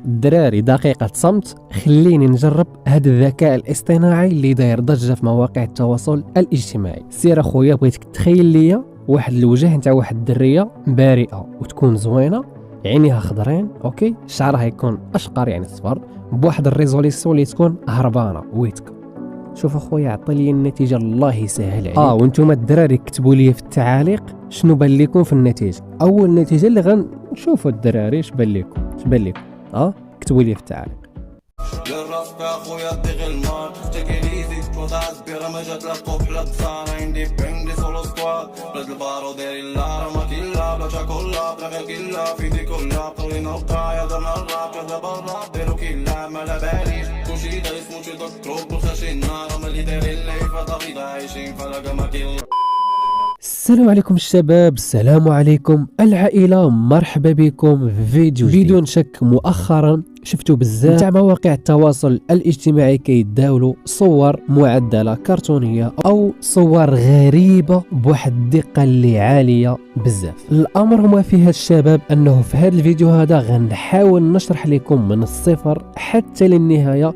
الدراري دقيقة صمت، خليني نجرب هذا الذكاء الاصطناعي اللي داير ضجة في مواقع التواصل الاجتماعي. سير اخويا، بغيتك تخيل ليا واحد الوجه نتاع واحد الدرية بريئة وتكون زوينة، عينيها خضرين، اوكي، شعرها يكون اشقر يعني صفر، بواحد الريزوليسيون اللي تكون هربانة ويتك. شوف اخويا، عطي لي النتيجة الله يسهل عليك. وانتم الدراري كتبوا لي في التعاليق شنو بان لكم في النتيجة. اول نتيجة اللي غنشوفوا الدراري اش بان لكم، كتبوا لي في التعاليق. جربت اخويا دغ المار تكليزي توضعت برمى جات لقوف لقصار عندي بندي سولو سكواد بلاد البارو داير اللار ما كلا بلا شاكولا بلا غير كلا في دي كلها طولينا وقايا درنا الراب كذا برا ديرو كلا ما لا باليش كلشي دا اسمو شي دكروب بالخشي النار ملي دايرين الليفة طاغيدا عايشين فلاقا ما كلا. السلام عليكم الشباب، السلام عليكم العائلة، مرحبا بكم في فيديو جديد. بدون شك مؤخرا شفتوا بزاف تاع مواقع التواصل الاجتماعي كيداولوا صور معدلة كرتونية او صور غريبة بواحد الدقة اللي عالية بزاف. الامر ما فيها الشباب انه في هذا الفيديو هذا غنحاول نشرح لكم من الصفر حتى للنهاية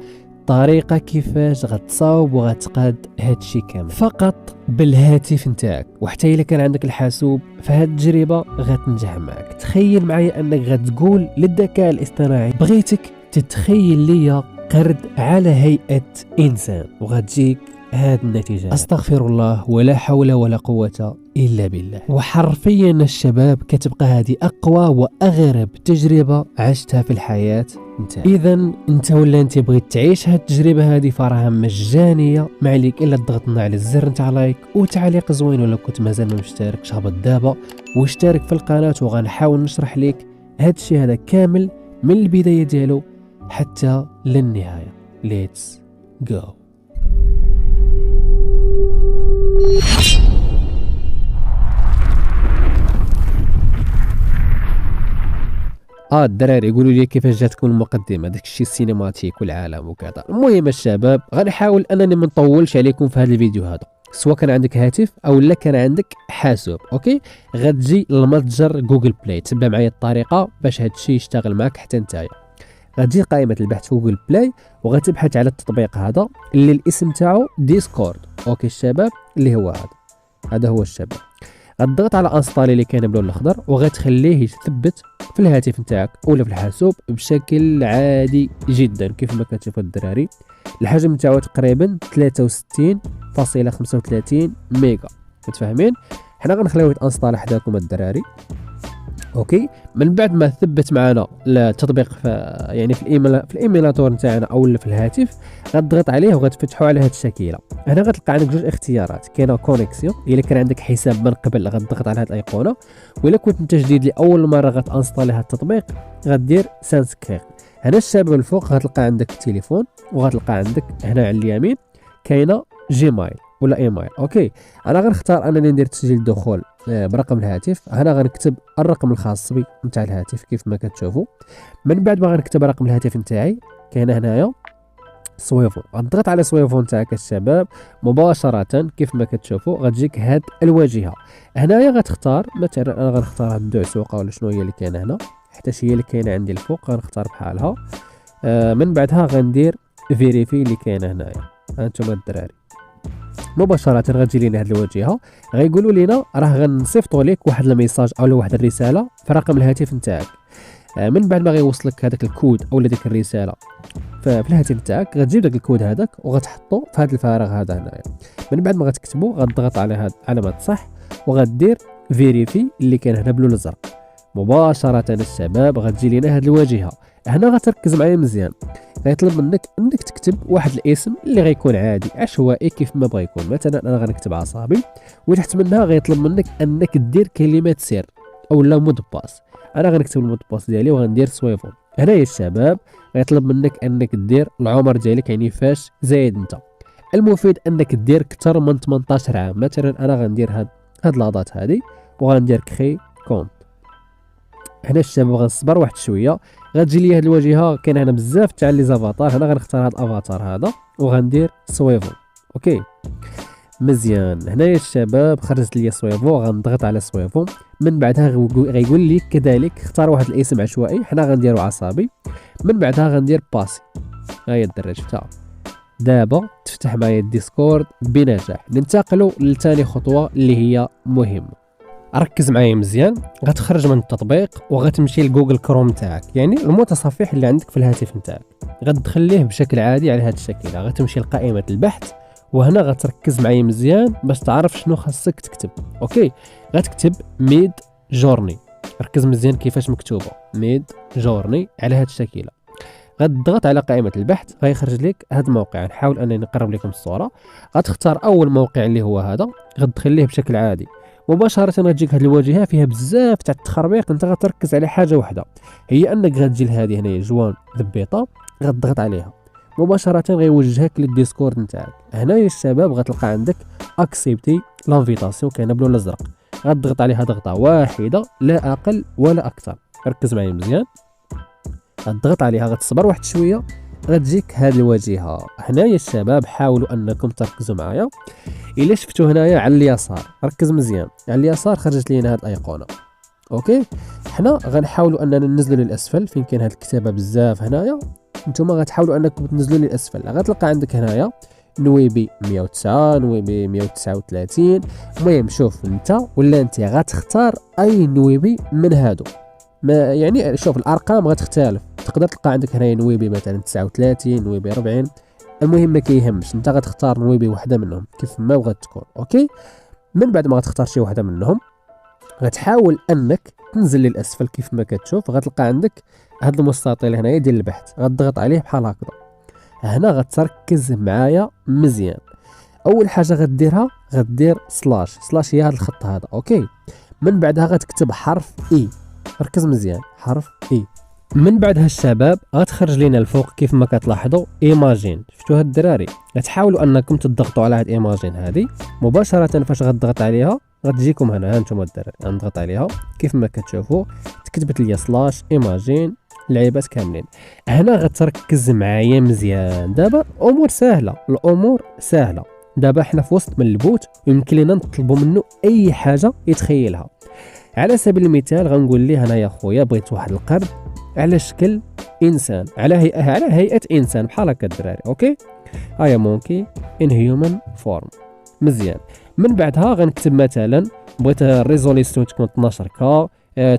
طريقة كيفاش غتصاوب وغتقاد هادشي كامل فقط بالهاتف نتاعك. وحتى الا كان عندك الحاسوب فهاد التجربة غتنجح معك. تخيل معايا انك غتقول للذكاء الاصطناعي بغيتك تتخيل ليا قرد على هيئة انسان، وغتجيك هاد النتيجة. استغفر الله ولا حول ولا قوة الا بالله. وحرفيا الشباب كتبقى هذه اقوى واغرب تجربة عشتها في الحياة نتاعي. اذا انت ولا انت بغيت تعيش هاد التجربة هذه فراها مجانية، ما عليك الا تضغطنا على الزر نتاع لايك وتعليق زوين، ولا كنت مازال ما مشتركش هبط دابا واشترك في القناة، وغنحاول نشرح لك هاد الشيء هذا كامل من البداية ديالو حتى للنهاية. ليتس جو. الدراري يقولوا لي كيفاش جاتكم المقدمه، داك الشيء السينماتيك والعالم وكذا. المهم الشباب غنحاول انني ما نطولش عليكم في هذا الفيديو هذا. سواء كان عندك هاتف او لا كان عندك حاسوب، اوكي، غتجي لمتجر جوجل بلاي. تبع معايا الطريقه باش هذا الشيء يشتغل معك حتى نتايا. غتجي قائمه البحث في جوجل بلاي وغتبحث على التطبيق هذا اللي الاسم تاعو ديسكورد، اوكي الشباب، اللي هو هذا هو الشباب. غتضغط على انستالي اللي كاين باللون الاخضر وغتخليه يثبت في الهاتف نتاعك ولا في الحاسوب بشكل عادي جدا. كيف ما كتشوفوا الدراري الحجم نتاعو تقريبا 63.35 ميجا، متفاهمين؟ حنا غنخليوه يتانستال حداكم الدراري، اوكي. من بعد ما ثبت معنا التطبيق يعني في الايميلاتور نتاعنا او في الهاتف، غتضغط عليه وغتفتحوا على هذه الشكيله. هنا غتلقى عندك جوج اختيارات. كاينه كونيكسيون، الا كان عندك حساب من قبل غتضغط على هذه الايقونه، والا كنت انت جديد لاول مره غتانستالي هذا التطبيق غدير سانسكريغ. هنا الشباب الفوق غتلقى عندك التليفون، وغتلقى عندك هنا على اليمين كاينه جيميل ولا ايميل، اوكي. انا غنختار انني ندير تسجيل دخول برقم الهاتف. هنا غنكتب الرقم الخاص بي نتاع الهاتف كيف ما كتشوفوا. من بعد ما غنكتب رقم الهاتف نتاعي كاين هنايا سويفون، غنضغط على سويفون نتاعك الشباب مباشره. كيف ما كتشوفوا غتجيك هاد الواجهه. هنايا غتختار مثلا، انا غنختار هاد الدعسوقه ولا شنو هي اللي كاينه هنا، حتى هي اللي كاينه عندي الفوق غنختار بحالها. من بعدها غندير فيريفي اللي كاينه هنايا. هانتوما الدراري مباشرة غتجي لينا هاد الواجهة، غيقولوا لينا راه غنصيفطوا لك واحد الميساج او واحد الرسالة في رقم الهاتف نتاعك. من بعد ما غيوصلك هذاك الكود او ديك الرسالة في الهاتف نتاعك، غتجيب داك الكود هذاك وغتحطو في هذا الفراغ هذا هنايا. من بعد ما غتكتبو غتضغط على هاد علامة صح وغدير فيريفي اللي كاين هنا بلون الازرق. مباشرة الشباب غتجي لينا هاد الواجهة. هنا غتركز معايا مزيان، غيطلب منك انك تكتب واحد الاسم اللي غيكون عادي عشوائي كيف ما بغى يكون. مثلا انا غنكتب عصابي، وتحت منها غيطلب منك انك دير كلمه سر او لا مود باس. انا غنكتب المود باس ديالي وغندير سويفون. هنا يا الشباب غيطلب منك انك دير العمر ديالك، يعني فاش زايد انت. المفيد انك دير اكثر من 18 عام. مثلا انا غندير هاد لاضات هادي وغندير كري كونت. هنا الشباب غنصبر واحد شويه، غتجي لي هاد الواجهه. كاين هنا بزاف تاع لي زافاتار. هنا غنختار هاد الافاتار هذا وغندير سويفون، اوكي. مزيان. هنايا الشباب خرجت لي سويفو، غنضغط على سويفو، من بعدها غيقول لي كذلك اختار واحد الاسم عشوائي، حنا غنديرو عصبي، من بعدها غندير باسي. ها هي الدرجه شفتها. دابا تفتح معايا الديسكورد بنجاح. ننتقلوا لثاني خطوه اللي هي مهمه. ركز معايا مزيان، غتخرج من التطبيق وغتمشي لجوجل كروم تاعك، يعني المتصفح اللي عندك في الهاتف نتاعك، غتدخليه بشكل عادي على هذا الشكل. غتمشي لقائمه البحث، وهنا غتركز معايا مزيان باش تعرف شنو خاصك تكتب. اوكي، غتكتب ميد جورني. ركز مزيان كيفاش مكتوبه ميد جورني على هذا الشكل. غتضغط على قائمه البحث، غيخرج لك هذا الموقع. نحاول انني نقرب لكم الصوره. غتختار اول موقع اللي هو هذا، غتدخل ليه بشكل عادي. مباشره غتجيك هذه الواجهه فيها بزاف تاع التخربيق. انت غتركز على حاجه واحده، هي انك غتجي لهذه هنا جوان ذبيطه، غتضغط عليها مباشره غيوجهك للديسكورد نتاعك. هنايا الشباب غتلقى عندك اكسبتي لانفيتاسيون كاينه باللون الازرق، غتضغط عليها ضغطه واحده لا اقل ولا اكثر. ركز معايا مزيان، غتضغط عليها، غتصبر واحد شويه، غتجيك هذه الواجهه. هنايا الشباب حاولوا انكم تركزوا معايا. الا شفتوا هنايا على اليسار، ركز مزيان، على اليسار خرجت لينا هذه الايقونه. اوكي، حنا غنحاولوا اننا ننزلوا للاسفل فين كاين هذه الكتابه بزاف. هنايا نتوما غتحاولوا انكم تنزلوا للاسفل. غتلقى عندك هنايا نويبي 109، نويبي 139. المهم شوف انت ولا انت غتختار اي نويبي من هادو. ما يعني شوف الارقام غتختلف، تقدر تلقى عندك هنايا نويبي مثلا 39، نويبي 40. المهم ما كيهمش، انت غتختار نويبي واحده منهم كيف ما بغات تكون. اوكي، من بعد ما غتختار شي واحده منهم غتحاول انك تنزل للاسفل كيف ما كتشوف. غتلقى عندك هذا المستطيل هنايا ديال البحث، غتضغط عليه بحال هكذا. هنا غتركز معايا مزيان. اول حاجه غديرها غدير سلاش هي هذا الخط هذا. اوكي، من بعدها غتكتب حرف اي. ركز مزيان، حرف اي. من بعدها الشباب غتخرج لينا الفوق كيف ما كتلاحظوا ايماجين. شفتوا هاد الدراري؟ غتحاولوا انكم تضغطوا على هاد ايماجين هذه مباشره. فاش غتضغط عليها غتجيكم هنا، ها انتم الدراري غنضغط عليها كيف ما كتشوفوا تكتبت لي سلاش ايماجين لعيبات كاملين. هنا غتركز معايا مزيان. دابا الامور سهله. دابا حنا في وسط من البوت ويمكن لنا نطلبوا منه اي حاجه يتخيلها. على سبيل المثال غنقول ليه انا يا خويا بغيت واحد القرد على شكل انسان، على هيئه انسان بحال هكا الدراري. اوكي، هيا مونكي ان هيومن فورم. مزيان. من بعدها غنكتب مثلا بغيت الريزوليسيون تكون 12K،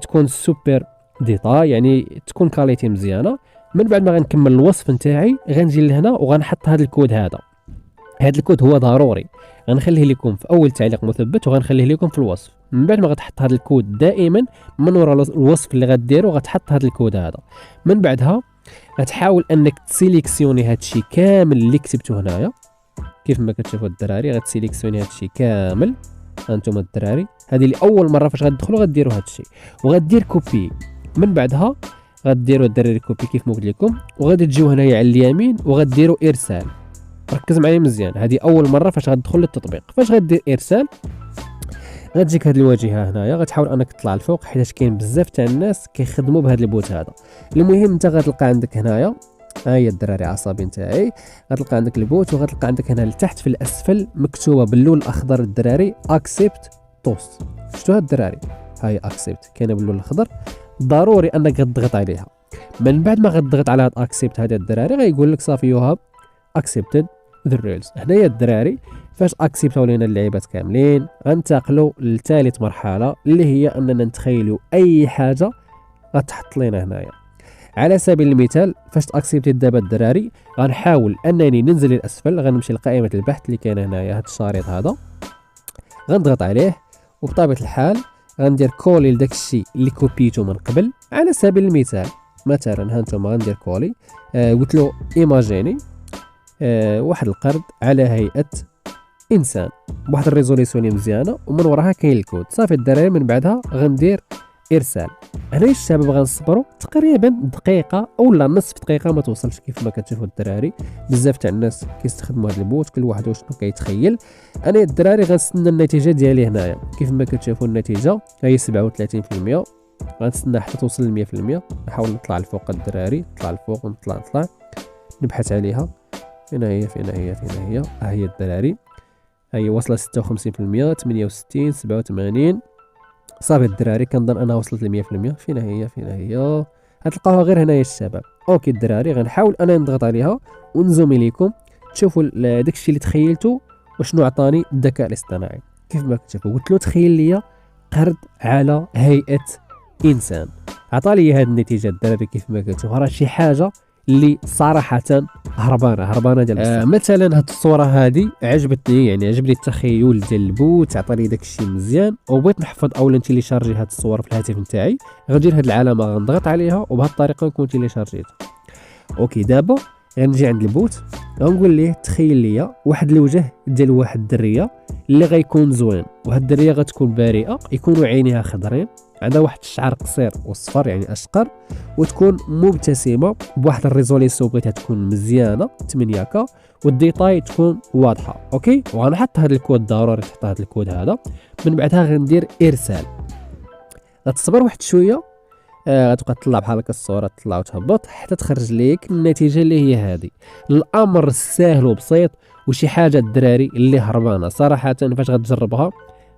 تكون سوبر ديتاي يعني تكون كاليتي مزيانه. من بعد ما غنكمل الوصف نتاعي غنجي لهنا وغنحط هذا الكود هذا الكود هو ضروري، غنخليه لكم في اول تعليق مثبت وغنخليه لكم في الوصف. من بعد ما غتحط هذا الكود دائما من وراء الوصف اللي غديرو غتحط هذا الكود هذا. من بعدها غتحاول انك تسيليكسيوني هذا الشيء كامل اللي كتبته هنايا كيف ما كتشوفوا الدراري. غتسيليكسيوني هذا الشيء كامل انتم الدراري. هذه لاول مره فاش غتدخلوا غديروا هذا الشيء وغدير كوبي. من بعدها غديروا الدراري كوبي كيف ما قلت لكم، وغادي تجيو هنايا على اليمين وغديروا ارسال. ركز معايا مزيان، هذه اول مره فاش غتدخل للتطبيق. فاش غدير ارسال غتجيك هذه الواجهه هنايا. غتحاول انك تطلع الفوق حيت كاين بزاف تاع الناس كيخدموا بهذا البوت هذا. المهم انت غتلقى عندك هنايا، ها هي الدراري عصابي نتاعي، غتلقى عندك البوت وغتلقى عندك هنا لتحت في الاسفل مكتوبه باللون الاخضر الدراري اكسبت توست. شفتوها الدراري؟ ها هي اكسبت كاينه باللون الاخضر، ضروري انك غتضغط عليها. من بعد ما غتضغط على اكسبت هذا الدراري غيقول لك صافي يو هاف اكسبتد ذا رولز. هنايا الدراري فاش اكسبتو لينا اللعيبات كاملين غنتقلوا لثالث مرحله اللي هي اننا نتخيلوا اي حاجه غتحط لينا هنايا. على سبيل المثال فاش اكسبتي دابا الدراري غنحاول انني ننزل للاسفل، غنمشي لقائمه البحث اللي كاينه هنايا هذا الشريط هذا، غنضغط عليه وبطبيعه الحال غندير كولي لداك الشيء اللي كوبيتو من قبل. على سبيل المثال مثلا ها انتم غندير كولي قلت له ايماجيني واحد القرد على هيئه انسان بواحد الريزوليسيون مزيانه ومن وراها كاين الكود. صافي الدراري من بعدها غندير ارسال. هنا الشباب غنصبروا تقريبا دقيقه اولا نصف دقيقه ما توصلش. كيف ما كتشوفوا الدراري بزاف تاع الناس كيستخدموا هذا البوت كل واحد وشنو كيتخيل. انا الدراري غنستنى النتيجه ديالي هنايا. كيف ما كتشوفوا النتيجه هي 37%، غنستنى حتى توصل ل 100%. نحاول نطلع الفوق الدراري، نطلع الفوق ونطلع نبحث عليها. فين هي ها هي الدراري. هي واصله 56%، 68، 87. صافي الدراري كنظن انها وصلت ل 100%. فين هي غتلقاوها غير هنايا الشباب. اوكي الدراري غنحاول انا نضغط عليها ونزومي ليكم تشوفوا داكشي اللي تخيلته وشنو عطاني الذكاء الاصطناعي. كيف ما كتشوفوا قلت له تخيل لي قرد على هيئه انسان، عطى لي هذه النتيجه الدراري. كيف ما كتشوفوا راه شي حاجه اللي صراحه هربانه ديال مثلا هاد الصوره هذه عجبتني، يعني عجبني التخيل ديال البوت، عطاني داك الشيء مزيان وبغيت نحفظ اولا تيليشارجي هاد الصور في الهاتف نتاعي. غندير هاد العلامه غنضغط عليها وبهاد الطريقه نكون تيليشارجيت. اوكي دابا غنجي عند البوت غنقول ليه تخيل لي واحد الوجه ديال واحد الدريه اللي غيكون زوين، وهاد الدريه غتكون بريئه، يكونوا عينيها خضرين، عندها واحد الشعر قصير وصفر يعني اشقر، وتكون مبتسمه بواحد الريزوليسيون بغيتها تكون مزيانه 8K، والديتاي تكون واضحه. اوكي وغنحط هذا الكود، ضروري تحط هذا الكود هذا. من بعدها غندير ارسال. غتصبر واحد شويه غتبقى تطلع بحال هكا الصوره، تطلع وتهبط حتى تخرج ليك النتيجه اللي هي هذه. الامر سهل وبسيط وشي حاجه الدراري اللي هربانه صراحه. فاش غتجربها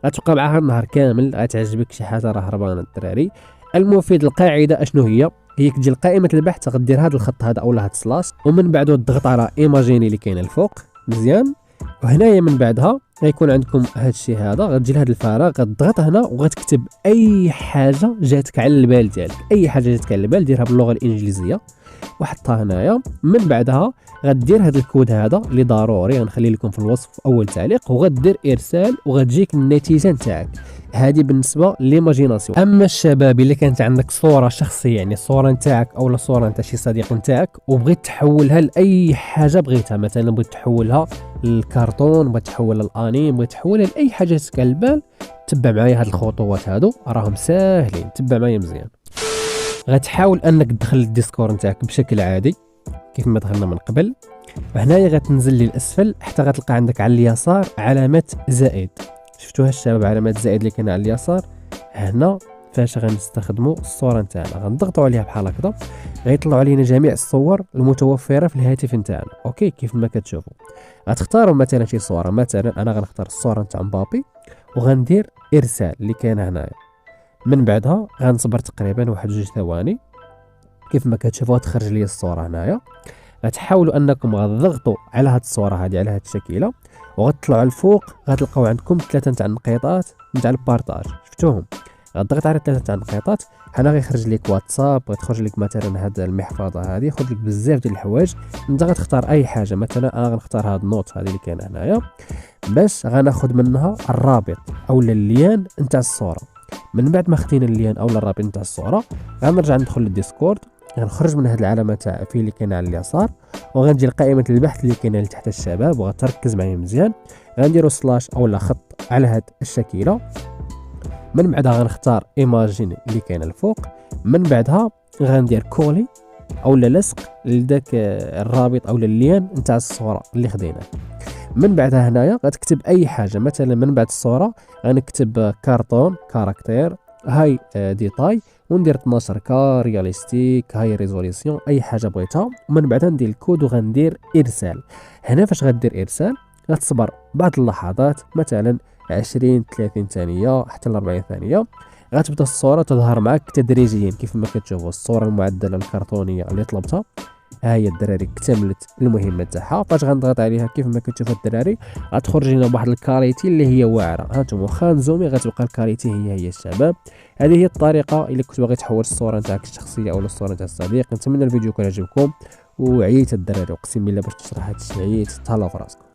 غتبقى معها النهار كامل، غتعجبك شي حاجه راه هربانه الدراري. المفيد القاعده اشنو هي تجي لقائمه البحث غدير هذا الخط هذا اولا هاد سلاش، ومن بعد تضغط على ايماجيني اللي كاينه الفوق مزيان، وهنايا من بعدها غيكون عندكم هذا الشيء هذا. غتجي لهذا الفراغ غتضغط هنا وغتكتب اي حاجه جاتك على البال ديالك، اي حاجه جاتك على البال ديرها باللغه الانجليزيه وحطها هنايا. من بعدها غدير هذا الكود هذا اللي ضروري غنخلي لكم في الوصف في اول تعليق، وغدير ارسال وغتجيك النتيجه نتاعك. هذه بالنسبه ليماجيناسيون. اما الشباب اللي كانت عندك صوره شخصيه، يعني صوره نتاعك او صوره نتاع شي صديق نتاعك، وبغيت تحولها لاي حاجه بغيتها، مثلا بغيت تحولها للكرتون، بغيت تحولها للانيم، بغيت تحولها لاي حاجه جاتك على البال، تبع معايا هاد الخطوات هادو راهم ساهلين، تبع معايا مزيان. غتحاول انك تدخل الديسكور نتاعك بشكل عادي كيف ما دخلنا من قبل. وهنايا غتنزل للاسفل حتى غتلقى عندك على اليسار علامه زائد. شفتوها الشباب علامه زائد اللي كاينه على اليسار هنا. فاش غنستخدموا الصوره نتاعنا غنضغطوا عليها بحال هكذا، غيطلعوا علينا جميع الصور المتوفره في الهاتف نتاعنا. اوكي كيف ما كتشوفوا غتختاروا مثلا شي صوره، مثلا انا غنختار الصوره نتاع مبابي وغندير ارسال اللي كاينه هنايا. من بعدها غنصبر تقريبا واحد 2 ثواني. كيف ما كتشوفوا تخرج لي الصوره هنايا. غتحاولوا انكم غتضغطوا على هاد الصوره هذه على هاد الشكيله وغتطلعوا الفوق، غتلقاو عندكم 3 تاع النقيطات نتاع البارطاج، شفتوهم؟ غتضغط على 3 تاع النقيطات هنا غيخرج لك واتساب، غتخرج لك مثلا هاد المحفظه هذه، ياخذ لك بزاف ديال الحوايج. انت غتختار اي حاجه، مثلا انا غنختار هاد النوت هذه اللي كاينه هنايا باش غناخذ منها الرابط اولا اللين نتاع الصوره. من بعد ما خدينا اللين اولا الرابط نتاع الصوره غنرجع ندخل للديسكورد، غنخرج من هاد العلامه تاع في اللي كاينه على اليسار، وغنجي لقائمه البحث اللي كاينه لتحت الشباب، وغتركز معايا مزيان. غنديروا سلاش اولا خط على هاد الشكيله. من بعدها غنختار ايماجين اللي كاينه الفوق. من بعدها غندير كولي اولا لصق لذاك الرابط اولا اللين نتاع الصوره اللي خديناه. من بعدها هنايا غتكتب اي حاجه، مثلا من بعد الصوره غنكتب كارتون كاركتير هاي ديتاي، وندير 12K رياليستيك هاي ريزوليسيون اي حاجه بغيتها. ومن بعدها ندير الكود وغندير ارسال. هنا فاش غدير ارسال غتصبر بعض اللحظات مثلا 20 30 ثانيه حتى ل 40 ثانيه، غتبدا الصوره تظهر معك تدريجيا كيف ما كتشوفوا. الصوره المعدله الكرتونيه اللي طلبتها ها هي الدراري اكتملت المهمه تاعها. فاش غنضغط عليها كيف ما كتشوفوا الدراري غتخرج لنا بواحد الكاليتي اللي هي واعره. هانتوما واخا نزومي غتبقى الكاليتي هي الشباب. هذه هي الطريقه اللي كنت باغي تحول الصوره نتاعك الشخصيه او الصوره نتاع الصديق. نتمنى الفيديو يكون عجبكم، وعييت الدراري اقسم بالله باش تشرح هادشي، عييت. تهلاو في راسكم.